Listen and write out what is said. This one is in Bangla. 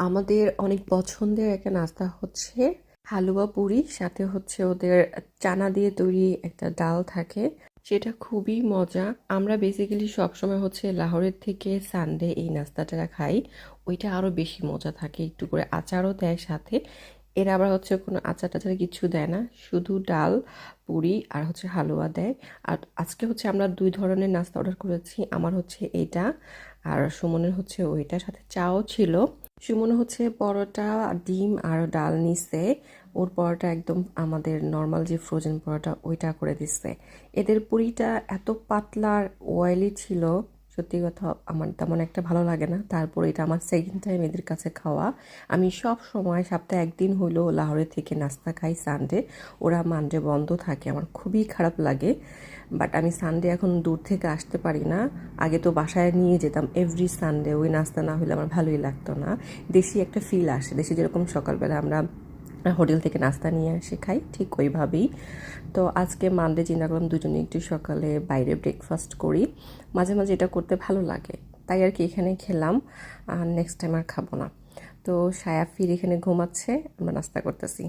আমাদের অনেক পছন্দের একটা নাস্তা হচ্ছে হালুয়া পুরি, সাথে হচ্ছে ওদের চানা দিয়ে তৈরি একটা ডাল থাকে, সেটা খুবই মজা। আমরা বেসিক্যালি সবসময় হচ্ছে লাহোরের থেকে সানডে এই নাস্তাটা খাই। ওইটা আরও বেশি মজা থাকে, একটু করে আচারও দেয় সাথে। এরা আবার হচ্ছে কোনো আচার টাচার কিছু দেয় না, শুধু ডাল, পুরি আর হচ্ছে হালুয়া দেয়। আর আজকে হচ্ছে আমরা দুই ধরনের নাস্তা অর্ডার করেছি। আমার হচ্ছে এইটা, আর সুমনের হচ্ছে ওইটার সাথে চাও ছিল। সুমন হচ্ছে পরোটা, ডিম আর ডাল নিছে। ওর পরোটা একদম আমাদের নর্মাল যে ফ্রোজেন পরোটা ওইটা করে দিচ্ছে। এদের পুরিটা এত পাতলা আর অয়েলি ছিল, সত্যি কথা আমার তেমন একটা ভালো লাগে না। তারপর এটা আমার সেকেন্ড টাইম এদের কাছে খাওয়া। আমি সব সময় সপ্তাহে একদিন হইলেও লাহোরে থেকে নাস্তা খাই সানডে। ওরা মানডে বন্ধ থাকে, আমার খুবই খারাপ লাগে। বাট আমি সানডে এখন দূর থেকে আসতে পারি না। আগে তো বাসায় নিয়ে যেতাম এভরি সানডে, ওই নাস্তা না হলে আমার ভালোই লাগতো না। দেশি একটা ফিল আসে, দেশি যেরকম সকালবেলা আমরা হোটেল থেকে নাস্তা নিয়ে এসে খাই, ঠিক ওইভাবেই। তো আজকে মানডে চিন্তা করলাম দুজনে একটু সকালে বাইরে ব্রেকফাস্ট করি। মাঝে মাঝে এটা করতে ভালো লাগে, তাই আর কি এখানে খেলাম। আর নেক্সট টাইম আর খাবো না। তো সায়াফির এখানে ঘুমাচ্ছে, আমরা নাস্তা করতেছি।